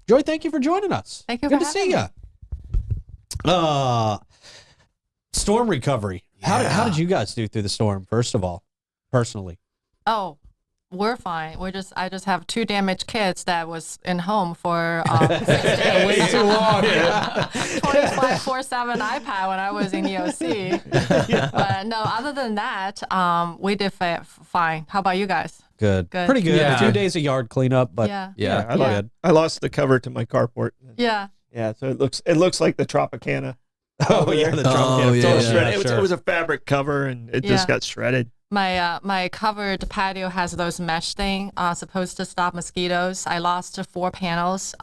Joy, thank you for joining us. Thank you Good for to see having you. Storm recovery. Yeah. How did you guys do through the storm, first of all, personally? Oh, we're fine. I just have 2 damaged kids that was in home for 6 days. Way too long. 24/7 iPad when I was in EOC. But no, other than that, we did fine. How about you guys? Good. Good. Pretty good. Yeah. 2 days of yard cleanup, but Yeah. I lost the cover to my carport. Yeah. Yeah, so it looks like the Tropicana. oh yeah, the drum. It's all shredded. sure. It was a fabric cover, and it just got shredded. My covered patio has those mesh thing supposed to stop mosquitoes. I lost 4 panels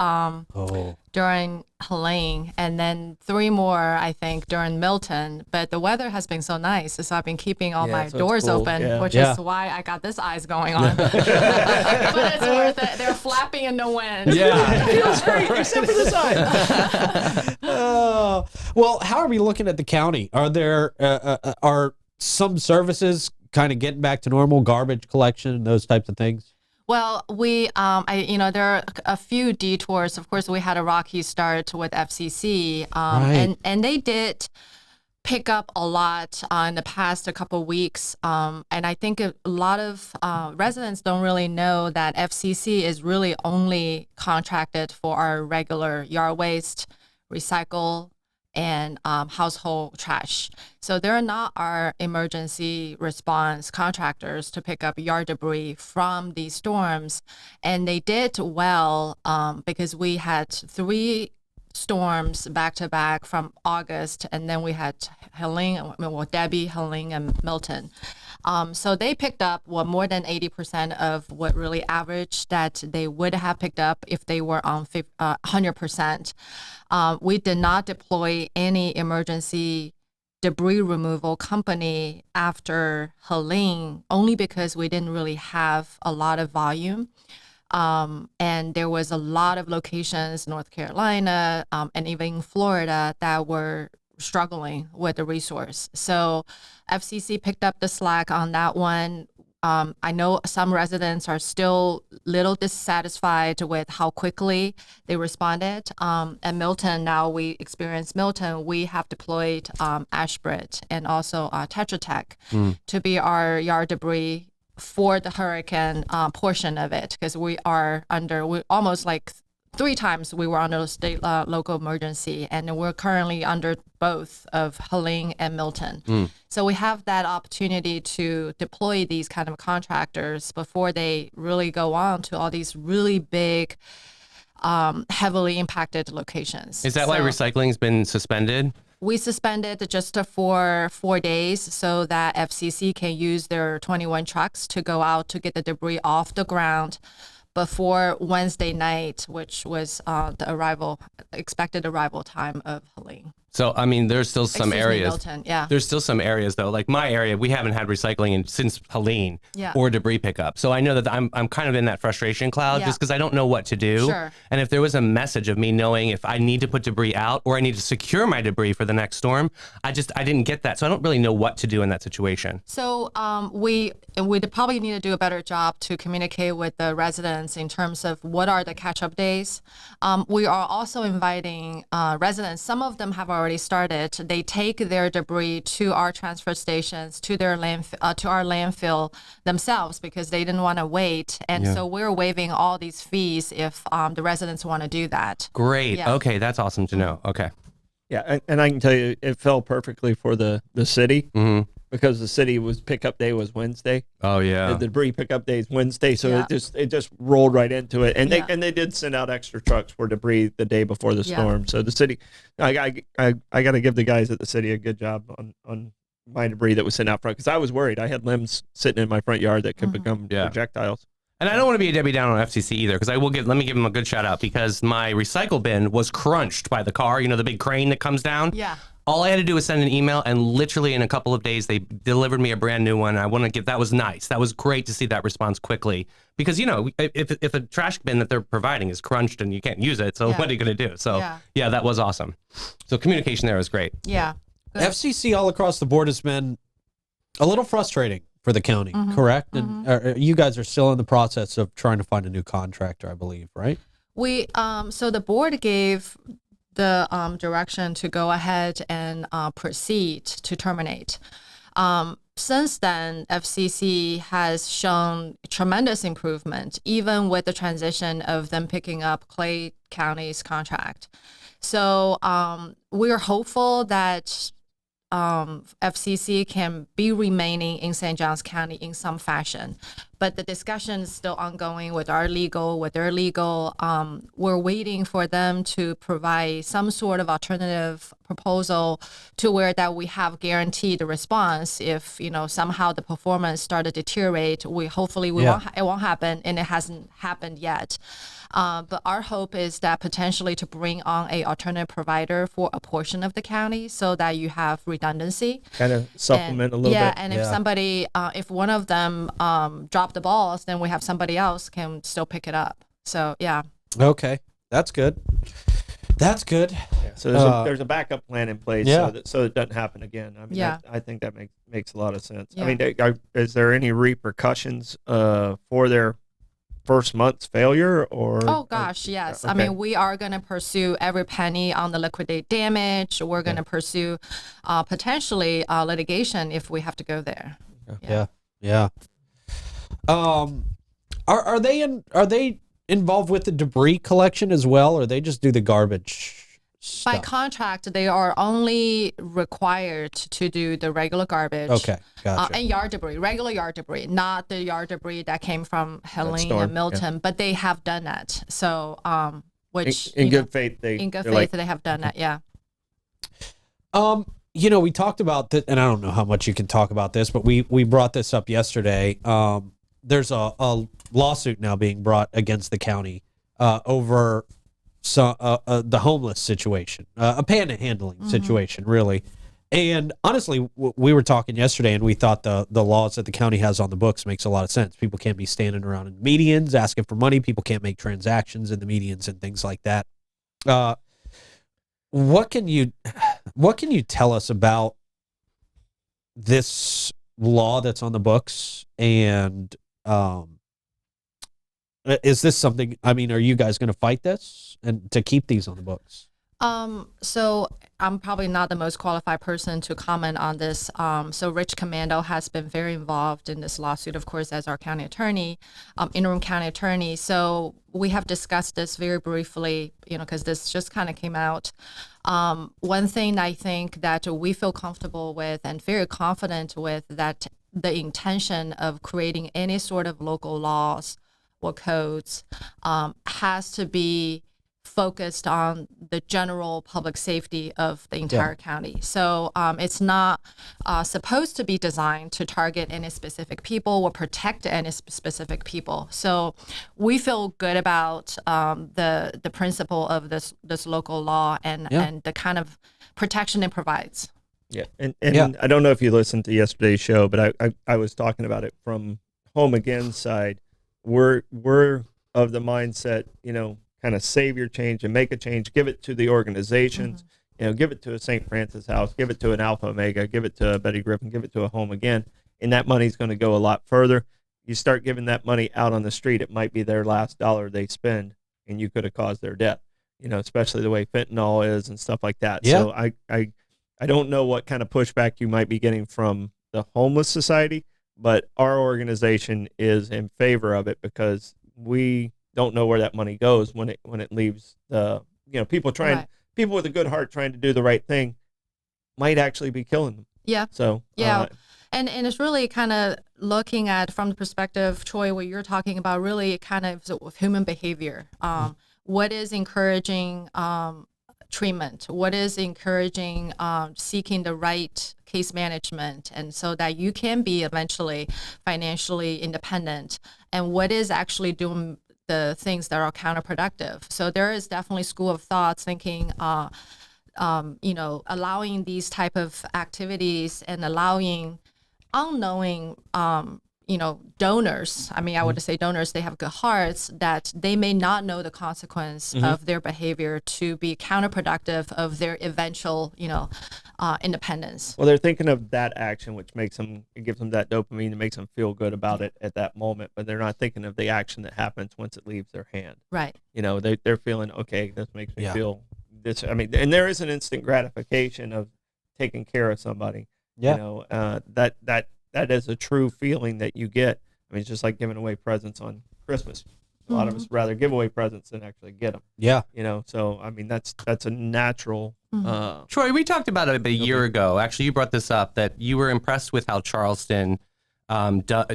during Helene, and then 3 more I think during Milton. But the weather has been so nice, so I've been keeping all my so it's doors cool. open, which Yeah. is why I got this eyes going on. But it's worth it. They're flapping in the wind. Yeah, it feels great, except for the side. Well, how are we looking at the county? Are there are some services kind of getting back to normal, garbage collection, those types of things? Well, there are a few detours. Of course, we had a rocky start with FCC, Right. and they did pick up a lot in the past couple of weeks. And I think a lot of residents don't really know that FCC is really only contracted for our regular yard waste, recycle, and household trash. So they're not our emergency response contractors to pick up yard debris from these storms. And they did well because we had 3 storms back to back from August, and then we had Davey, Helene, and Milton. So they picked up more than 80% of what really average that they would have picked up if they were on 100%. We did not deploy any emergency debris removal company after Helene, only because we didn't really have a lot of volume. And there was a lot of locations, North Carolina, and even Florida, that were struggling with the resource. So FCC picked up the slack on that one. I know some residents are still a little dissatisfied with how quickly they responded. At Milton, now we experienced Milton, we have deployed Ashbridge and also Tetra Tech to be our yard debris for the hurricane portion of it, because we almost like 3 times we were under state local emergency, and we're currently under both of Helene and Milton. So we have that opportunity to deploy these kind of contractors before they really go on to all these really big, heavily impacted locations. Is that why recycling's been suspended? We suspended just for 4 days so that FCC can use their 21 trucks to go out to get the debris off the ground before Wednesday night, which was the expected arrival time of Helene. So, I mean, there's still some areas. Milton, yeah. There's still some areas, though. Like my area, we haven't had recycling since Helene or debris pickup. So I know that I'm kind of in that frustration cloud just because I don't know what to do. Sure. And if there was a message of me knowing if I need to put debris out or I need to secure my debris for the next storm, I didn't get that. So I don't really know what to do in that situation. So we probably need to do a better job to communicate with the residents in terms of what are the catch-up days. We are also inviting residents. Some of them have already started. They take their debris to our transfer stations, to their to our landfill themselves because they didn't want to wait. And so we're waiving all these fees if the residents want to do that. Great. Yeah. Okay, that's awesome to know. Okay. Yeah, and I can tell you, it fell perfectly for the city because the city pickup day was Wednesday. Oh yeah. The debris pickup day is Wednesday, so it just rolled right into it. And they did send out extra trucks for debris the day before the storm. So the city, I got to give the guys at the city a good job on my debris that was sent out front because I was worried. I had limbs sitting in my front yard that could become projectiles. And I don't want to be a Debbie Down on FCC either, because let me give them a good shout out because my recycle bin was crunched by the car, the big crane that comes down. Yeah. All I had to do was send an email, and literally in a couple of days, they delivered me a brand new one. I want to give that was nice. That was great to see that response quickly because, if a trash bin that they're providing is crunched and you can't use it, so what are you going to do? So, yeah, that was awesome. So communication there was great. Yeah. Good. FCC all across the board has been a little frustrating for the county, correct? And you guys are still in the process of trying to find a new contractor, I believe, right? So the board gave the direction to go ahead and proceed to terminate. Since then, FCC has shown tremendous improvement, even with the transition of them picking up Clay County's contract. So we're hopeful that FCC can be remaining in St. Johns County in some fashion. But the discussion is still ongoing with their legal. We're waiting for them to provide some sort of alternative proposal to where that we have guaranteed the response. If somehow the performance started to deteriorate, it won't happen, and it hasn't happened yet. But our hope is that potentially to bring on a alternative provider for a portion of the county so that you have redundancy. Kind of supplement a little bit. Yeah, and if somebody, if one of them drop the balls, then we have somebody else can still pick it up. So, yeah. Okay. That's good. That's good. Yeah, so there's a backup plan in place so it doesn't happen again. I mean, I think that makes a lot of sense. Yeah. I mean, is there any repercussions for their first month's failure or? Oh gosh, yes. Okay. I mean, we are going to pursue every penny on the liquidate damage. We're going to pursue potentially litigation if we have to go there. Yeah. Are they involved with the debris collection as well, or they just do the garbage stuff? By contract, they are only required to do the regular garbage. Okay, gotcha. And yard debris, regular yard debris, not the yard debris that came from Helene and Milton, but they have done that. So, which in good faith, they have done that. Yeah. We talked about that, and I don't know how much you can talk about this, but we brought this up yesterday. There's a lawsuit now being brought against the county over the homeless situation, a panhandling situation, really. And honestly, we were talking yesterday, and we thought the laws that the county has on the books makes a lot of sense. People can't be standing around in medians asking for money. People can't make transactions in the medians and things like that. What can you tell us about this law that's on the books? And is this something, I mean, are you guys going to fight this and to keep these on the books? So I'm probably not the most qualified person to comment on this. So Rich Commando has been very involved in this lawsuit, of course, as our county attorney, interim county attorney. So we have discussed this very briefly, because this just kind of came out. One thing I think that we feel comfortable with and very confident with, that the intention of creating any sort of local laws or codes has to be focused on the general public safety of the entire county. So it's not supposed to be designed to target any specific people or protect any specific people. So we feel good about the principle of this local law and the kind of protection it provides. Yeah, and I don't know if you listened to yesterday's show, but I was talking about it from Home Again's side. We're of the mindset, kind of save your change and make a change, give it to the organizations, give it to a St. Francis House, give it to an Alpha Omega, give it to a Betty Griffin, give it to a Home Again, and that money's going to go a lot further. You start giving that money out on the street, it might be their last dollar they spend, and you could have caused their death, especially the way fentanyl is and stuff like that. Yeah. So I don't know what kind of pushback you might be getting from the homeless society, but our organization is in favor of it because we don't know where that money goes when it leaves the people with a good heart trying to do the right thing might actually be killing them. Yeah. So and it's really kind of looking at from the perspective, Troy, what you're talking about, really kind of human behavior. What is encouraging treatment? What is encouraging seeking the right case management, and so that you can be eventually financially independent? And what is actually doing the things that are counterproductive? So there is definitely school of thoughts thinking, allowing these type of activities and allowing unknowing, donors, I mean, I would say donors, they have good hearts, that they may not know the consequence of their behavior to be counterproductive of their eventual, independence. Well, they're thinking of that action, which it gives them that dopamine that makes them feel good about it at that moment, but they're not thinking of the action that happens once it leaves their hand. Right. They're feeling, okay, this makes me feel this. I mean, and there is an instant gratification of taking care of somebody. Yeah. That is a true feeling that you get. I mean, it's just like giving away presents on Christmas. A lot of us rather give away presents than actually get them. Yeah. So I mean, that's a natural. Troy, we talked about it a year ago. Actually, you brought this up, that you were impressed with how Charleston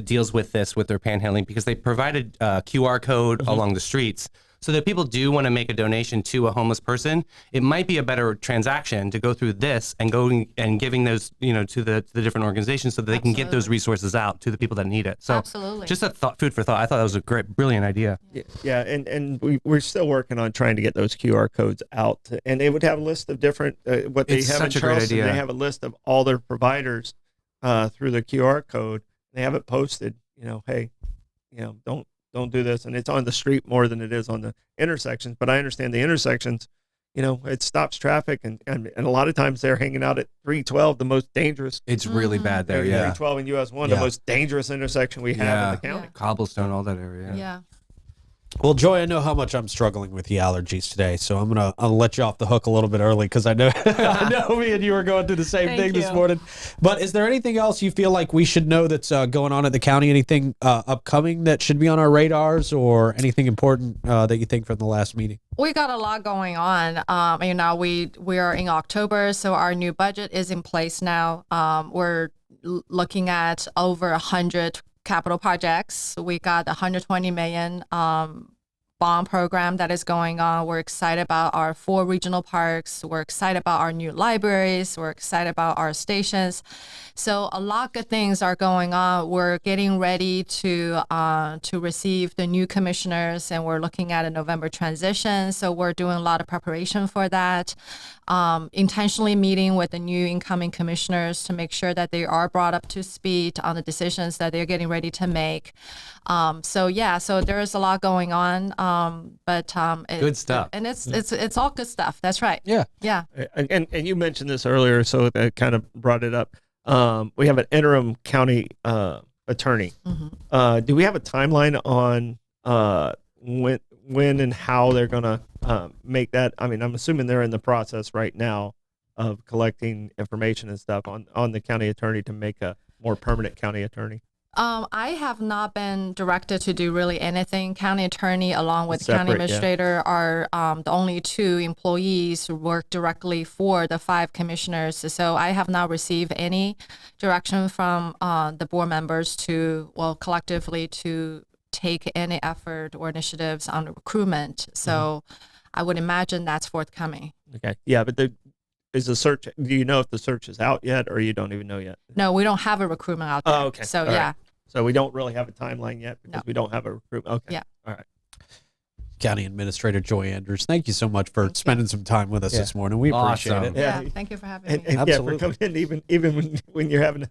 deals with this, with their panhandling, because they provided a QR code along the streets. So that people do want to make a donation to a homeless person, it might be a better transaction to go through this and giving those, to the different organizations, so that they can get those resources out to the people that need it. So absolutely, just a food for thought. I thought that was a brilliant idea. Yeah, and we're still working on trying to get those QR codes out, and they would have a list of different what they have in Charleston. They have a list of all their providers through the QR code. They have it posted. Hey, don't do this, and it's on the street more than it is on the intersections. But I understand the intersections, it stops traffic, and a lot of times they're hanging out at 312, the most dangerous. It's really bad there. 312 and US 1, the most dangerous intersection we have in the county. Cobblestone, all that area. Yeah. Well, Joy, I know how much I'm struggling with the allergies today, so I'll let you off the hook a little bit early, because I know me and you were going through the same thing this morning. But is there anything else you feel like we should know that's going on at the county? Anything upcoming that should be on our radars, or anything important that you think from the last meeting? We got a lot going on. We are in October, so our new budget is in place now. We're looking at over 100 capital projects. We got the $120 million bond program that is going on. We're excited about our 4 regional parks. We're excited about our new libraries. We're excited about our stations. So a lot of good things are going on. We're getting ready to receive the new commissioners, and we're looking at a November transition. So we're doing a lot of preparation for that. Intentionally meeting with the new incoming commissioners to make sure that they are brought up to speed on the decisions that they're getting ready to make. So there is a lot going on. Good stuff. And it's all good stuff. That's right. Yeah. Yeah. And you mentioned this earlier, so that kind of brought it up. We have an interim county attorney. Do we have a timeline on when and how they're going to make that? I mean, I'm assuming they're in the process right now of collecting information and stuff on the county attorney to make a more permanent county attorney. I have not been directed to do really anything. County attorney, along with Separate, county administrator, are the only 2 employees who work directly for the 5 commissioners. So I have not received any direction from the board members collectively to take any effort or initiatives on recruitment. So I would imagine that's forthcoming. Okay. Yeah, but is the search, do you know if the search is out yet, or you don't even know yet? No, we don't have a recruitment out there. Oh, okay. So, all right. So we don't really have a timeline yet, because we don't have a recruitment. Okay. Yeah. All right. County Administrator Joy Andrews, thank you so much for spending some time with us this morning. We appreciate it. Yeah, thank you for having me. And for coming in, even when you're having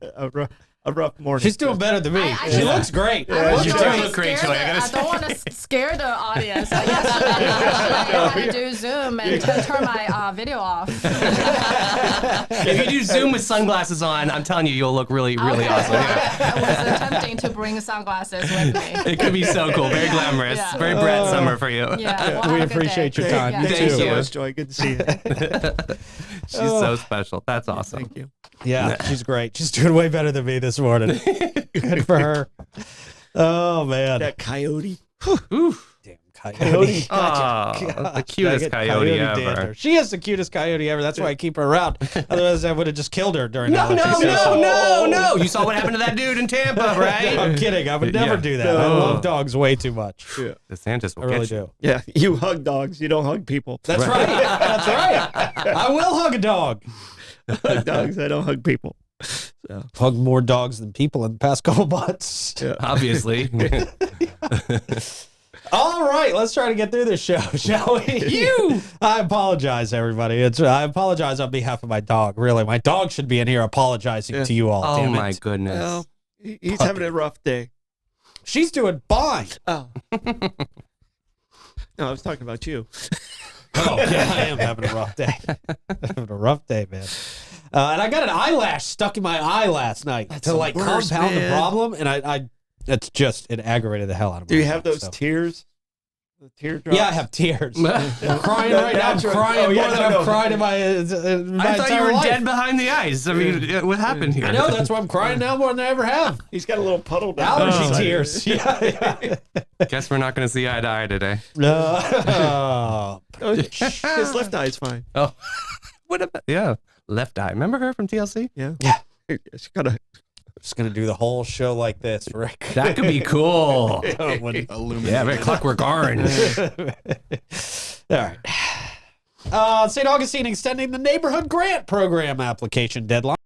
a rough morning. She's doing better than me. She looks great. She does look great, Joy. I don't want to scare the audience. Yesterday I had to do Zoom and turn my video off. If you do Zoom with sunglasses on, I'm telling you, you'll look really, really awesome. Yeah. I was attempting to bring sunglasses with me. It could be so cool. Very glamorous. Yeah. Very Brett Summer for you. Yeah, well, We have a good appreciate day. your time. Yeah. You Thank you too. so much, Joy. Good to see you. She's so special. That's awesome. Thank you. Yeah, she's great. She's doing way better than me this morning. Good for her. Oh, man. That coyote. Damn coyote. Oh, the cutest coyote ever. Dancer. She is the cutest coyote ever. That's why I keep her around. Otherwise, I would have just killed her during No. allergy season. You saw what happened to that dude in Tampa, right? I'm kidding. I would never do that. I No. love dogs way too much. Yeah. DeSantis will I really get you. do. Yeah, you hug dogs. You don't hug people. That's right. That's right. I will hug a dog. Hug dogs. I don't hug people. So. Hugged more dogs than people in the past couple months. Yeah. Obviously. All right, let's try to get through this show, shall we? I apologize, everybody. I apologize on behalf of my dog. Really, my dog should be in here apologizing to you all. Oh damn it. my goodness. Well, He's having a rough day. She's doing fine. Oh. No, I was talking about you. Oh, yeah, I am having a rough day. Having a rough day, man. And I got an eyelash stuck in my eye last night to like compound the problem, and it aggravated the hell out of me. Do you have those tears? The teardrops? Yeah, I have tears. I'm crying right now. I'm crying more than I've cried in my I thought you were life. dead behind the eyes. I mean, what happened here? I know, that's why I'm crying now more than I ever have. He's got a little puddle down. Allergy tears. Yeah. Guess we're not going to see eye to eye today. No. His left eye's fine. Oh, what about left eye? Remember her from TLC? Yeah. She's got a. Just gonna do the whole show like this, Rick. That could be cool. Yeah, very Clockwork Orange. All right. St. Augustine extending the neighborhood grant program application deadline.